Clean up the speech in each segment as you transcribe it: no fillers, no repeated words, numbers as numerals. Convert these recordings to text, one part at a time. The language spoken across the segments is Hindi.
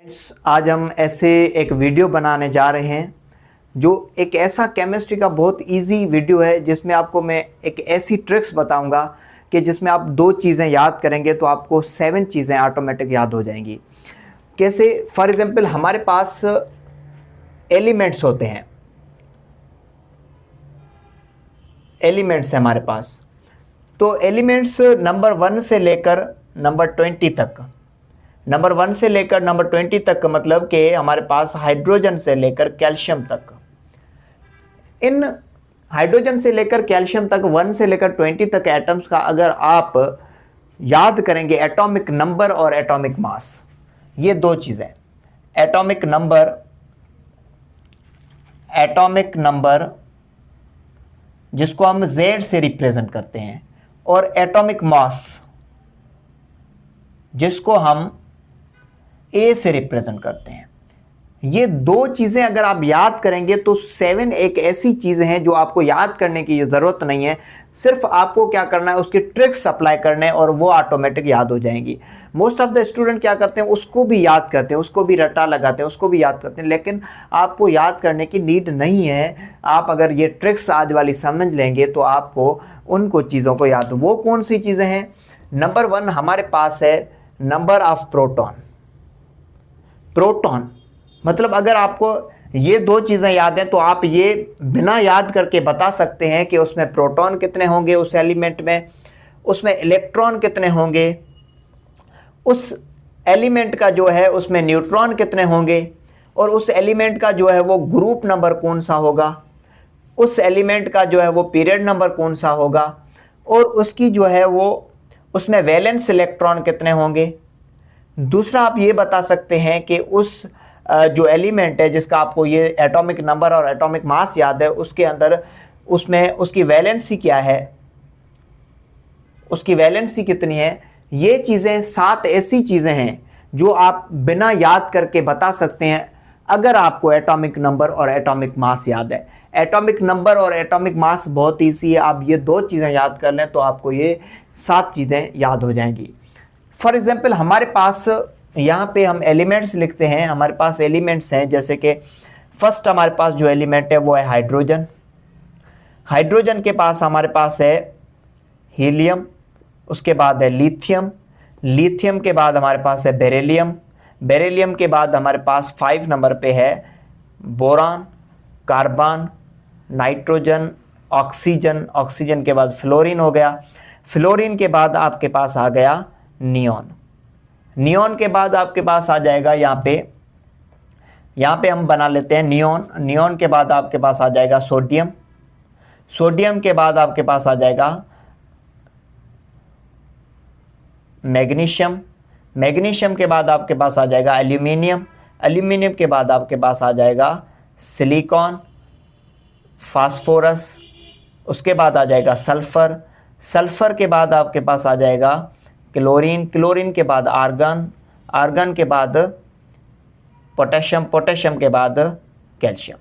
आज हम ऐसे एक वीडियो बनाने जा रहे हैं जो एक ऐसा केमिस्ट्री का बहुत इजी वीडियो है जिसमें आपको मैं एक ऐसी ट्रिक्स बताऊंगा कि जिसमें आप 2 चीज़ें याद करेंगे तो आपको 7 चीज़ें ऑटोमेटिक याद हो जाएंगी। कैसे? फॉर एग्जांपल हमारे पास एलिमेंट्स होते हैं, एलिमेंट्स है हमारे पास। तो एलिमेंट्स नंबर 1 से लेकर नंबर 20 तक, नंबर 1 से लेकर नंबर 20 तक का मतलब कि हमारे पास हाइड्रोजन से लेकर कैल्शियम तक। इन हाइड्रोजन से लेकर कैल्शियम तक 1 से लेकर 20 तक एटम्स का अगर आप याद करेंगे एटॉमिक नंबर और एटॉमिक मास, ये 2 चीज़ें, एटॉमिक नंबर जिसको हम Z से रिप्रेजेंट करते हैं और एटॉमिक मास जिसको हम A से रिप्रेजेंट करते हैं। ये 2 चीज़ें अगर आप याद करेंगे तो 7 एक ऐसी चीज़ें हैं जो आपको याद करने की ज़रूरत नहीं है, सिर्फ आपको क्या करना है उसकी ट्रिक्स अप्लाई करने और वो ऑटोमेटिक याद हो जाएंगी। मोस्ट ऑफ द स्टूडेंट क्या करते हैं, उसको भी याद करते हैं, उसको भी रट्टा लगाते हैं, उसको भी याद करते हैं, लेकिन आपको याद करने की नीड नहीं है। आप अगर ये ट्रिक्स आज वाली समझ लेंगे तो आपको उनको चीज़ों को याद। वो कौन सी चीज़ें हैं? नंबर 1 हमारे पास है नंबर ऑफ प्रोटॉन। मतलब अगर आपको ये 2 चीज़ें याद हैं तो आप ये बिना याद करके बता सकते हैं कि उसमें प्रोटॉन कितने होंगे उस एलिमेंट में, उसमें इलेक्ट्रॉन कितने होंगे, उस एलिमेंट का जो है उसमें न्यूट्रॉन कितने होंगे, और उस एलिमेंट का जो है वो ग्रुप नंबर कौन सा होगा, उस एलिमेंट का जो है वो पीरियड नंबर कौन सा होगा, और उसकी जो है वो उसमें वैलेंस इलेक्ट्रॉन कितने होंगे। दूसरा आप ये बता सकते हैं कि उस जो एलिमेंट है जिसका आपको ये एटॉमिक नंबर और एटॉमिक मास याद है, उसके अंदर उसमें उसकी वैलेंसी क्या है, उसकी वैलेंसी कितनी है। ये चीज़ें 7 ऐसी चीज़ें हैं जो आप बिना याद करके बता सकते हैं अगर आपको एटॉमिक नंबर और एटॉमिक मास याद है। एटॉमिक नंबर और एटॉमिक मास बहुत ईजी है, आप ये 2 चीज़ें याद कर लें तो आपको ये 7 चीज़ें याद हो जाएंगी। फॉर एग्जाम्पल हमारे पास यहाँ पे हम एलिमेंट्स लिखते हैं, हमारे पास एलिमेंट्स हैं जैसे कि फर्स्ट हमारे पास जो एलिमेंट है वो है हाइड्रोजन। हाइड्रोजन के पास हमारे पास है हीलियम, उसके बाद है लिथियम, लिथियम के बाद हमारे पास है बेरिलियम, बेरिलियम के बाद हमारे पास 5 नंबर पे है boron, carbon, nitrogen, oxygen, oxygen के बाद फ्लोरीन हो गया, फ्लोरीन के बाद आपके पास आ गया नियॉन, नियॉन के बाद आपके पास आ जाएगा यहाँ पे हम बना लेते हैं नियॉन, नियॉन के बाद आपके पास आ जाएगा सोडियम, सोडियम के बाद आपके पास आ जाएगा मैग्नीशियम, मैग्नीशियम के बाद आपके पास आ जाएगा एल्यूमिनियम, एल्यूमिनियम के बाद आपके पास आ जाएगा सिलिकॉन, फास्फोरस, उसके बाद आ जाएगा सल्फ़र, सल्फ़र के बाद आपके पास आ जाएगा क्लोरीन, क्लोरीन के बाद आर्गन, आर्गन के बाद पोटेशियम, पोटेशियम के बाद कैल्शियम।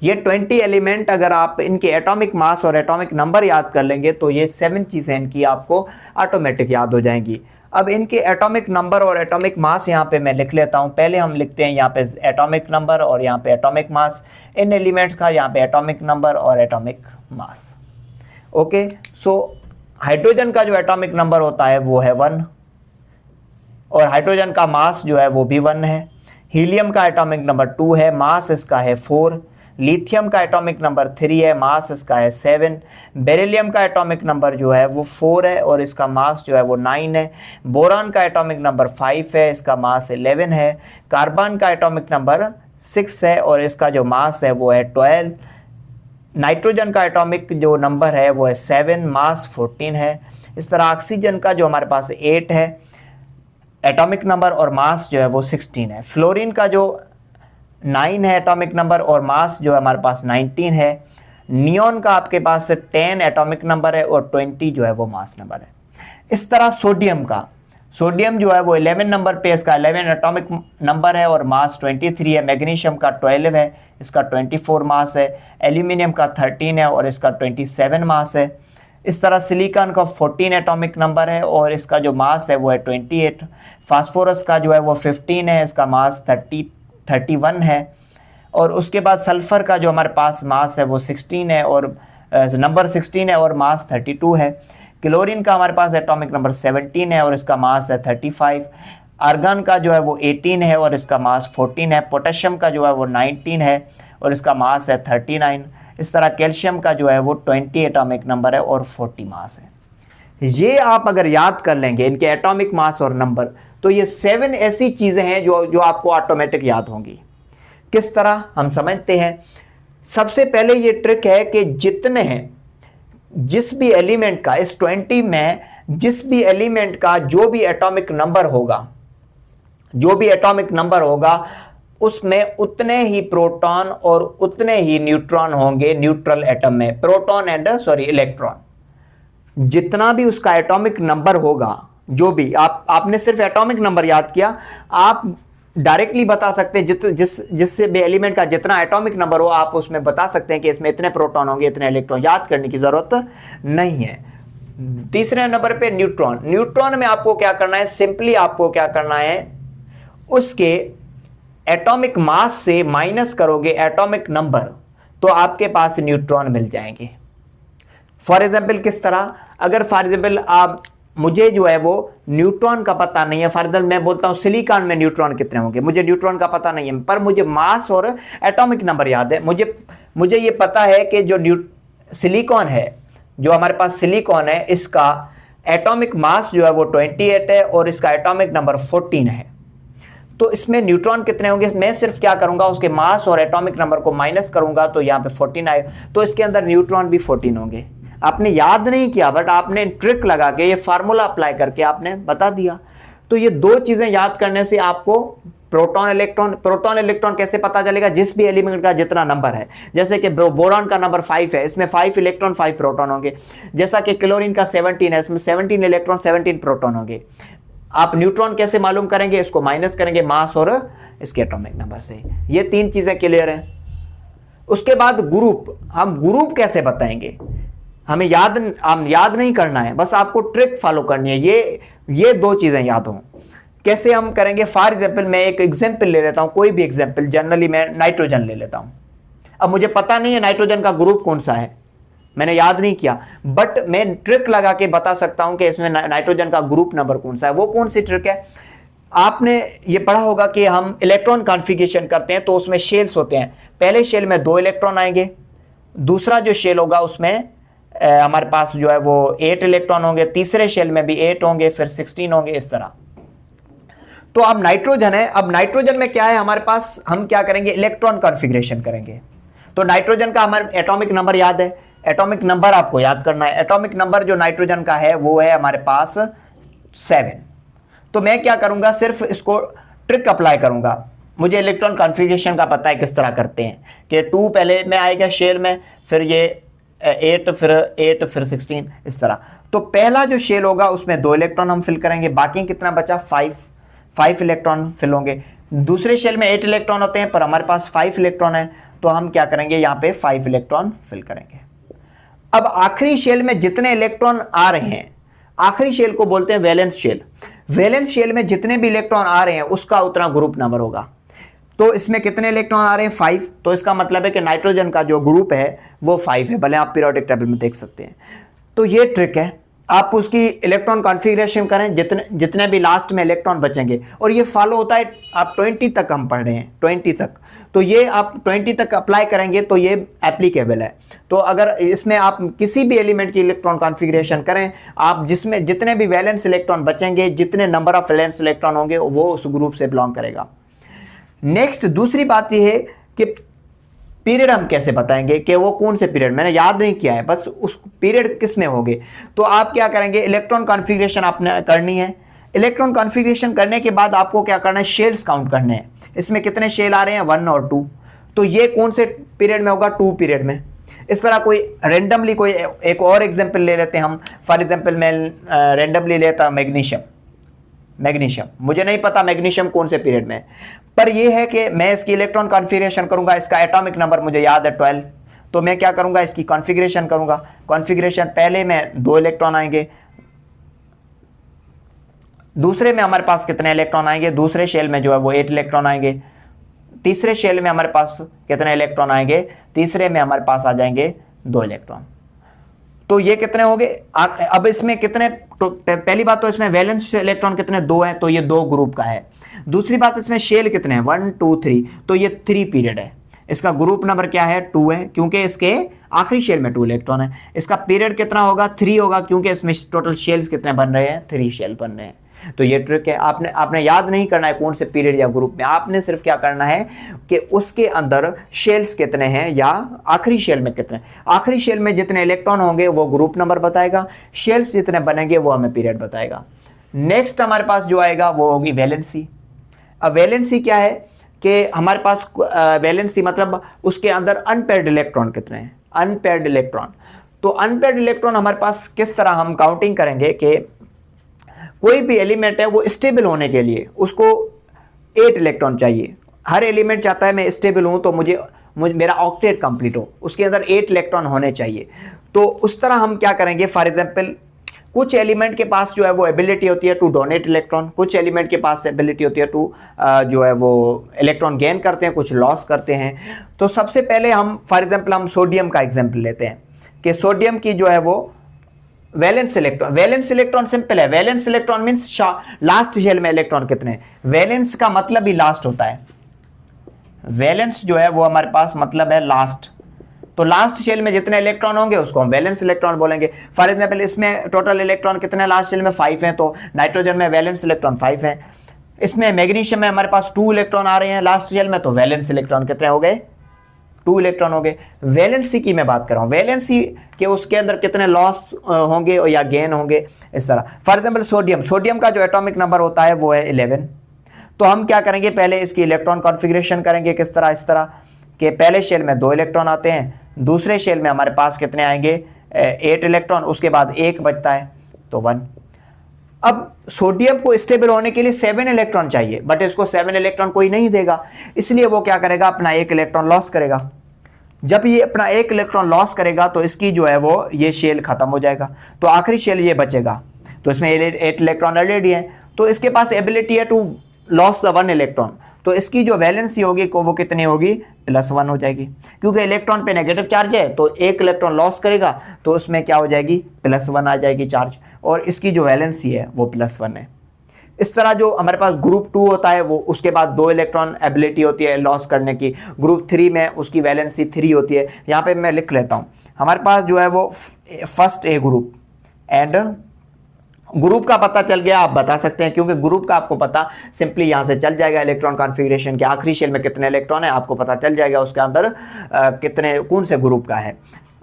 ये 20 एलिमेंट अगर आप इनके एटॉमिक मास और एटॉमिक नंबर याद कर लेंगे तो ये 7 चीज़ें इनकी आपको ऑटोमेटिक याद हो जाएंगी। अब इनके एटॉमिक नंबर और एटॉमिक मास यहाँ पे मैं लिख लेता हूँ। पहले हम लिखते हैं यहाँ पे एटॉमिक नंबर और यहाँ पे एटॉमिक मास, इन एलिमेंट्स का यहाँ पे एटॉमिक नंबर और atomic mass. Okay, so hydrogen का जो एटॉमिक नंबर होता है वो है 1 और हाइड्रोजन का मास जो है वो भी 1 है। हीलियम का एटॉमिक नंबर 2 है, मास इसका है 4। लिथियम का एटॉमिक नंबर 3 है, मास इसका है 7। बेरिलियम का एटॉमिक नंबर जो है वो 4 है और इसका मास जो है वो 9 है। बोरान का एटॉमिक नंबर 5 है, इसका मास 11 है। कार्बन का एटॉमिक नंबर 6 है और इसका जो मास है वो है 12। नाइट्रोजन का एटॉमिक जो नंबर है वो है 7, मास 14 है। इस तरह ऑक्सीजन का जो हमारे पास 8 है एटॉमिक नंबर और मास जो है वो 16 है। फ्लोरीन का जो 9 है एटॉमिक नंबर और मास जो है हमारे पास 19 है। नियॉन का आपके पास 10 एटॉमिक नंबर है और 20 जो है वो मास नंबर है। इस तरह सोडियम का, सोडियम जो है वो 11 नंबर पे, इसका 11 एटॉमिक नंबर है और मास 23 है। मैग्नीशियम का 12 है, इसका 24 मास है। एल्यूमिनियम का 13 है और इसका 27 मास है। इस तरह सिलिकॉन का 14 एटॉमिक नंबर है और इसका जो मास है वो है 28। फास्फोरस का जो है वो 15 है, इसका मास 31 है। और उसके बाद सल्फ़र का जो हमारे पास मास है वो 16 है और नंबर 16 है और मास 32 है। क्लोरीन का हमारे पास एटॉमिक नंबर 17 है और इसका मास है 35। आर्गन का जो है वो 18 है और इसका मास 14 है। पोटेशियम का जो है वो 19 है और इसका मास है 39। इस तरह कैल्शियम का जो है वो 20 एटॉमिक नंबर है और 40 मास है। ये आप अगर याद कर लेंगे इनके एटॉमिक मास और नंबर, तो ये 7 ऐसी चीज़ें हैं जो आपको ऑटोमेटिक याद होंगी। किस तरह हम समझते हैं। सबसे पहले ये ट्रिक है कि जिस भी एलिमेंट का इस 20 में जिस भी एलिमेंट का जो भी एटॉमिक नंबर होगा उसमें उतने ही प्रोटॉन और उतने ही न्यूट्रॉन होंगे न्यूट्रल एटम में, प्रोटॉन एंड इलेक्ट्रॉन। जितना भी उसका एटॉमिक नंबर होगा, जो भी आपने सिर्फ एटॉमिक नंबर याद किया, आप डायरेक्टली बता सकते हैं जिससे भी एलिमेंट का जितना एटॉमिक नंबर हो आप उसमें बता सकते हैं कि इसमें इतने प्रोटॉन होंगे, इतने इलेक्ट्रॉन। याद करने की जरूरत नहीं है। तीसरे नंबर पे न्यूट्रॉन में आपको क्या करना है, सिंपली आपको क्या करना है, उसके एटॉमिक मास से माइनस करोगे एटॉमिक नंबर, तो आपके पास न्यूट्रॉन मिल जाएंगे। फॉर एग्जाम्पल किस तरह, अगर फॉर एग्जाम्पल मुझे जो है वो न्यूट्रॉन का पता नहीं है, फॉर एग्जाम्पल मैं बोलता हूं सिलिकॉन में न्यूट्रॉन कितने होंगे, मुझे न्यूट्रॉन का पता नहीं है, पर मुझे मास और एटॉमिक नंबर याद है। मुझे ये पता है कि जो सिलिकॉन है, जो हमारे पास सिलिकॉन है, इसका एटॉमिक मास जो है वो 28 है और इसका एटॉमिक नंबर 14 है। तो इसमें न्यूट्रॉन कितने होंगे, मैं सिर्फ क्या करूंगा, उसके मास और एटॉमिक नंबर को माइनस करूंगा तो यहाँ पे 14 आएगा, तो इसके अंदर न्यूट्रॉन भी 14 होंगे। आपने याद नहीं किया, बट आपने ट्रिक लगा के ये फार्मूला अप्लाई करके आपने बता दिया। तो ये दो चीजें याद करने से आपको प्रोटॉन इलेक्ट्रॉन कैसे पता चलेगा, जिस भी एलिमेंट का जितना नंबर है। जैसे कि बोरॉन का नंबर 5 है, इसमें 5 इलेक्ट्रॉन 5 प्रोटॉन होंगे। जैसा कि क्लोरीन का 17 है, इसमें 17 इलेक्ट्रॉन 17 प्रोटॉन होंगे। आप न्यूट्रॉन कैसे मालूम करेंगे, इसको माइनस करेंगे मास और इसके एटॉमिक नंबर से। ये 3 चीजें क्लियर हैं। उसके बाद हम ग्रुप कैसे बताएंगे, हमें याद नहीं करना है, बस आपको ट्रिक फॉलो करनी है। ये 2 चीजें याद हों। कैसे हम करेंगे, फॉर एग्जाम्पल मैं एक एग्जाम्पल ले लेता हूं, कोई भी एग्जाम्पल, जनरली मैं नाइट्रोजन ले लेता हूं। अब मुझे पता नहीं है नाइट्रोजन का ग्रुप कौन सा है, मैंने याद नहीं किया, बट मैं ट्रिक लगा के बता सकता हूं कि इसमें नाइट्रोजन का ग्रुप नंबर कौन सा है। वो कौन सी ट्रिक है, आपने ये पढ़ा होगा कि हम इलेक्ट्रॉन कॉन्फ़िगरेशन करते हैं तो उसमें शेल्स होते हैं। पहले शेल में 2 इलेक्ट्रॉन आएंगे, दूसरा जो शेल होगा उसमें हमारे पास जो है वो 8 इलेक्ट्रॉन होंगे, तीसरे शेल में भी 8 होंगे, फिर 16 होंगे, इस तरह। तो अब नाइट्रोजन है, अब नाइट्रोजन में क्या है हमारे पास, हम क्या करेंगे, इलेक्ट्रॉन कॉन्फ़िगरेशन करेंगे। तो नाइट्रोजन का हमारे एटॉमिक नंबर याद है, एटॉमिक नंबर आपको याद करना है। एटॉमिक नंबर जो नाइट्रोजन का है वो है हमारे पास 7। तो मैं क्या करूंगा, सिर्फ इसको ट्रिक अप्लाई करूंगा। मुझे इलेक्ट्रॉन कॉन्फ़िगरेशन का पता है किस तरह करते हैं कि 2 पहले में आएगा शेल में, फिर ये 8 फिर 16, इस तरह। तो पहला जो शेल होगा उसमें 2 इलेक्ट्रॉन हम फिल करेंगे, बाकी कितना बचा, 5 इलेक्ट्रॉन फिल होंगे। दूसरे शेल में 8 इलेक्ट्रॉन होते हैं पर हमारे पास 5 इलेक्ट्रॉन है, तो हम क्या करेंगे, यहाँ पे 5 इलेक्ट्रॉन फिल करेंगे। अब आखिरी शेल में जितने इलेक्ट्रॉन आ रहे हैं, आखिरी शेल को बोलते हैं वैलेंस शेल। वैलेंस शेल में जितने भी इलेक्ट्रॉन आ रहे हैं उसका उतना ग्रुप नंबर होगा। तो इसमें कितने इलेक्ट्रॉन आ रहे हैं, 5, तो इसका मतलब है कि नाइट्रोजन का जो ग्रुप है वो 5 है, भले आप पीरियोडिक टेबल में देख सकते हैं। तो ये ट्रिक है, आप उसकी इलेक्ट्रॉन कॉन्फ़िगरेशन करें, जितने भी लास्ट में इलेक्ट्रॉन बचेंगे, और ये फॉलो होता है, आप 20 तक हम पढ़ रहे हैं, 20 तक, तो ये आप 20 तक अप्लाई करेंगे तो ये एप्लीकेबल है। तो अगर इसमें आप किसी भी एलिमेंट की इलेक्ट्रॉन कॉन्फ़िगरेशन करें, आप जिसमें जितने भी वैलेंस इलेक्ट्रॉन बचेंगे, जितने नंबर ऑफ वैलेंस इलेक्ट्रॉन होंगे, वो उस ग्रुप से बिलोंग करेगा। नेक्स्ट दूसरी बात यह है कि पीरियड हम कैसे बताएंगे कि वो कौन से पीरियड, मैंने याद नहीं किया है, बस उस पीरियड किस में होंगे। तो आप क्या करेंगे, इलेक्ट्रॉन कॉन्फ़िगरेशन आपने करनी है। इलेक्ट्रॉन कॉन्फ़िगरेशन करने के बाद आपको क्या करना है, शेल्स काउंट करने हैं। इसमें कितने शेल आ रहे हैं, 1 और 2। तो ये कौन से पीरियड में होगा, 2 पीरियड में। इस तरह कोई रेंडमली कोई एक और एग्जाम्पल ले लेते हैं हम। फॉर एग्जाम्पल मैं रेंडमली लेता मैग्नीशियम, मुझे नहीं पता मैग्नीशियम कौन से पीरियड में, पर यह है कि मैं इसकी इलेक्ट्रॉन कॉन्फ़िगरेशन करूंगा। इसका एटॉमिक नंबर मुझे याद है 12, तो मैं क्या करूँगा, इसकी कॉन्फ़िगरेशन करूँगा। कॉन्फ़िगरेशन, पहले में 2 इलेक्ट्रॉन आएंगे, दूसरे में हमारे पास कितने इलेक्ट्रॉन आएंगे, दूसरे शेल में जो है वो 8 इलेक्ट्रॉन आएंगे, तीसरे शेल में हमारे पास कितने इलेक्ट्रॉन आएंगे, तीसरे में हमारे पास आ जाएंगे 2 इलेक्ट्रॉन। तो ये कितने हो गए। अब इसमें कितने, तो पहली बात तो इसमें वैलेंस इलेक्ट्रॉन कितने, 2 हैं, तो ये 2 ग्रुप का है। दूसरी बात इसमें शेल कितने हैं, 1 2 3, तो ये 3 पीरियड है। इसका ग्रुप नंबर क्या है, 2 है, क्योंकि इसके आखिरी शेल में 2 इलेक्ट्रॉन है। इसका पीरियड कितना होगा, 3 होगा, क्योंकि इसमें टोटल शेल्स कितने बन रहे हैं, 3 शेल बन रहे हैं। तो ये ट्रिक है। आपने याद नहीं करना है कौन से पीरियड या ग्रुप में, आपने सिर्फ क्या करना है कि उसके अंदर शेल्स कितने हैं या आखिरी शेल में कितने। आखिरी शेल में जितने इलेक्ट्रॉन होंगे वो ग्रुप नंबर बताएगा, शेल्स जितने बनेंगे वो हमें पीरियड बताएगा। नेक्स्ट हमारे पास जो आएगा वो होगी वैलेंसी। अब वैलेंसी क्या है कि हमारे पास वैलेंसी मतलब उसके अंदर अनपेयर्ड इलेक्ट्रॉन कितने हैं, अनपेयर्ड इलेक्ट्रॉन। तो अनपेयर्ड इलेक्ट्रॉन हमारे पास किस तरह हम काउंटिंग करेंगे कि कोई भी एलिमेंट है वो स्टेबल होने के लिए उसको 8 इलेक्ट्रॉन चाहिए। हर एलिमेंट चाहता है मैं स्टेबल हूँ तो मुझे मेरा ऑक्टेट कंप्लीट हो, उसके अंदर 8 इलेक्ट्रॉन होने चाहिए। तो उस तरह हम क्या करेंगे, फॉर एग्जांपल कुछ एलिमेंट के पास जो है वो एबिलिटी होती है टू डोनेट इलेक्ट्रॉन, कुछ एलिमेंट के पास एबिलिटी होती है टू जो है वो इलेक्ट्रॉन गेन करते हैं, कुछ लॉस करते हैं। तो सबसे पहले हम फॉर एग्जांपल हम सोडियम का एग्जांपल लेते हैं कि सोडियम की जो है वो वैलेंस इलेक्ट्रॉन सिंपल है। Valence electron means last shell में इलेक्ट्रॉन कितने। वैलेंस का मतलब ही लास्ट होता है, वैलेंस जो है वो हमारे पास मतलब है लास्ट। तो लास्ट शेल में जितने इलेक्ट्रॉन होंगे उसको हम वैलेंस इलेक्ट्रॉन बोलेंगे। फॉर एग्जांपल इसमें टोटल इलेक्ट्रॉन कितने लास्ट शेल में 5 हैं, तो नाइट्रोजन में वैलेंस इलेक्ट्रॉन 5 हैं। इसमें मैग्नीशियम में हमारे पास 2 इलेक्ट्रॉन आ रहे हैं लास्ट शेल में, तो वैलेंस इलेक्ट्रॉन कितने हो गए, 2 इलेक्ट्रॉन हो गए। वैलेंसी की मैं बात कर रहा हूँ, वैलेंसी के उसके अंदर कितने लॉस होंगे या गेन होंगे, इस तरह। फॉर एग्जांपल सोडियम का जो एटॉमिक नंबर होता है वो है 11। तो हम क्या करेंगे, पहले इसकी इलेक्ट्रॉन कॉन्फ़िगरेशन करेंगे किस तरह, इस तरह कि पहले शेल में 2 इलेक्ट्रॉन आते हैं, दूसरे शेल में हमारे पास कितने आएंगे 8 इलेक्ट्रॉन, उसके बाद 1 बचता है तो 1। अब सोडियम को स्टेबल होने के लिए 7 इलेक्ट्रॉन चाहिए, बट इसको 7 इलेक्ट्रॉन कोई नहीं देगा, इसलिए वो क्या करेगा, अपना 1 इलेक्ट्रॉन लॉस करेगा। जब ये अपना 1 इलेक्ट्रॉन लॉस करेगा तो इसकी जो है वो ये शेल खत्म हो जाएगा, तो आखिरी शेल ये बचेगा। तो इसमें 8 इलेक्ट्रॉन ऑलरेडी है, तो इसके पास एबिलिटी है टू लॉस द 1 इलेक्ट्रॉन। तो इसकी जो वैलेंसी होगी वो कितनी होगी, +1 हो जाएगी, क्योंकि इलेक्ट्रॉन पे नेगेटिव चार्ज है। तो 1 इलेक्ट्रॉन लॉस करेगा तो उसमें क्या हो जाएगी, +1 आ जाएगी चार्ज, और इसकी जो वैलेंसी है वो +1 है। इस तरह जो हमारे पास ग्रुप 2 होता है वो उसके बाद 2 इलेक्ट्रॉन एबिलिटी होती है लॉस करने की। ग्रुप 3 में उसकी वैलेंसी 3 होती है। यहाँ पे मैं लिख लेता हूँ, हमारे पास जो है वो first A group and group का पता चल गया, आप बता सकते हैं, क्योंकि ग्रुप का आपको पता सिंपली यहाँ से चल जाएगा। इलेक्ट्रॉन कॉन्फ़िगरेशन के आखिरी शेल में कितने इलेक्ट्रॉन है आपको पता चल जाएगा, उसके अंदर कितने कौन से ग्रुप का है।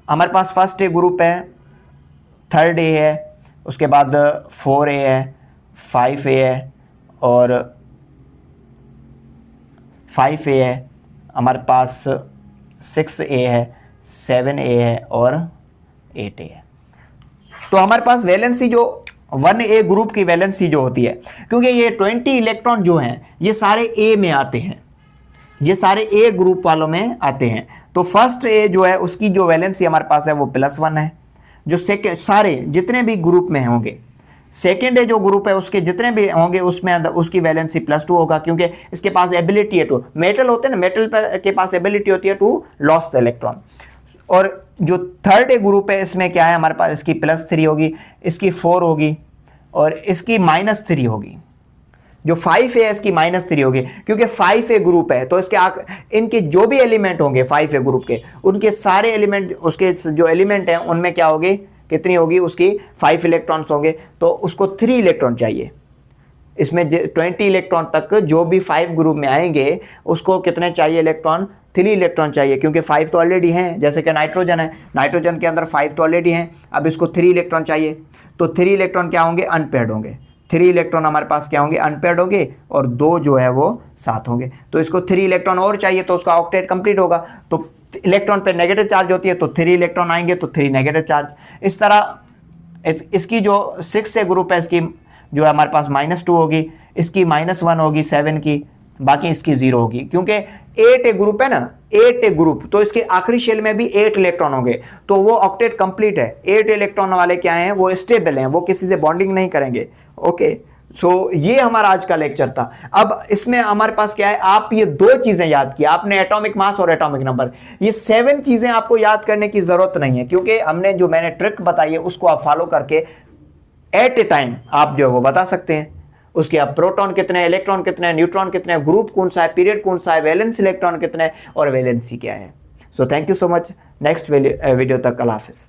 हमारे पास फर्स्ट ए ग्रुप है, थर्ड ए है, उसके बाद 4 ए है, 5 ए है और 5 ए है, हमारे पास 6 ए है, 7 ए है और 8 ए है। तो हमारे पास वैलेंसी जो 1A ग्रुप की वैलेंसी जो होती है, क्योंकि ये 20 इलेक्ट्रॉन जो हैं ये सारे ए में आते हैं, ये सारे ए ग्रुप वालों में आते हैं। तो फर्स्ट ए जो है उसकी जो वैलेंसी हमारे पास है वो +1 है। जो सेकेंड सारे जितने भी ग्रुप में होंगे, सेकेंड ए जो ग्रुप है उसके जितने भी होंगे उसमें उसकी वैलेंसी +2 होगा, क्योंकि इसके पास एबिलिटी है टू, मेटल होते हैं ना, मेटल के पास एबिलिटी होती है टू लॉस द इलेक्ट्रॉन। और जो थर्ड ए ग्रुप है इसमें क्या है, हमारे पास इसकी +3 होगी, इसकी 4 होगी और इसकी -3 होगी। जो 5 है इसकी -3 होगी, क्योंकि 5 ए ग्रुप है। तो इसके इनके जो भी एलिमेंट होंगे 5 ए ग्रुप के, उनके सारे एलिमेंट, उसके जो एलिमेंट हैं उनमें क्या होगी, कितनी होगी, उसकी 5 इलेक्ट्रॉन्स होंगे, तो उसको 3 इलेक्ट्रॉन चाहिए। इसमें 20 इलेक्ट्रॉन तक जो भी 5 ग्रुप में आएंगे उसको कितने चाहिए इलेक्ट्रॉन, 3 इलेक्ट्रॉन चाहिए, क्योंकि 5 तो ऑलरेडी हैं। जैसे कि नाइट्रोजन है, नाइट्रोजन के अंदर 5 तो ऑलरेडी हैं, अब इसको 3 इलेक्ट्रॉन चाहिए। तो 3 इलेक्ट्रॉन क्या होंगे, अनपेयर्ड होंगे। 3 इलेक्ट्रॉन हमारे पास क्या होंगे, अनपेयर्ड होंगे, और 2 जो है वो साथ होंगे। तो इसको 3 इलेक्ट्रॉन और चाहिए, तो उसका ऑक्टेट कंप्लीट होगा। तो इलेक्ट्रॉन पे नेगेटिव चार्ज होती है तो 3 इलेक्ट्रॉन आएंगे, तो 3 नेगेटिव चार्ज। इस तरह इसकी जो 6 से ग्रुप है इसकी जो है हमारे पास -2 होगी, इसकी -1 होगी 7 की, बाकी इसकी 0 होगी, क्योंकि 8 ए ग्रुप है ना, 8 ग्रुप, तो इसके आखिरी शेल में भी 8 इलेक्ट्रॉन होंगे, तो वो ऑक्टेट कंप्लीट है। 8 इलेक्ट्रॉन वाले क्या हैं, वो स्टेबल हैं, वो किसी से बॉन्डिंग नहीं करेंगे। ओके, सो ये हमारा आज का लेक्चर था। अब इसमें हमारे पास क्या है, आप ये 2 चीजें याद की, आपने एटॉमिक मास और एटॉमिक नंबर, ये 7 चीजें आपको याद करने की जरूरत नहीं है, क्योंकि हमने जो मैंने ट्रिक बताई है उसको आप फॉलो करके एट ए टाइम आप जो है वो बता सकते हैं। उसके आप प्रोटॉन कितने, इलेक्ट्रॉन कितने, न्यूट्रॉन कितने, ग्रुप कौन सा है, पीरियड कौन सा है, वैलेंस इलेक्ट्रॉन कितने और वैलेंसी क्या है। So thank you so much. Next video तक अल्लाह हाफिज़।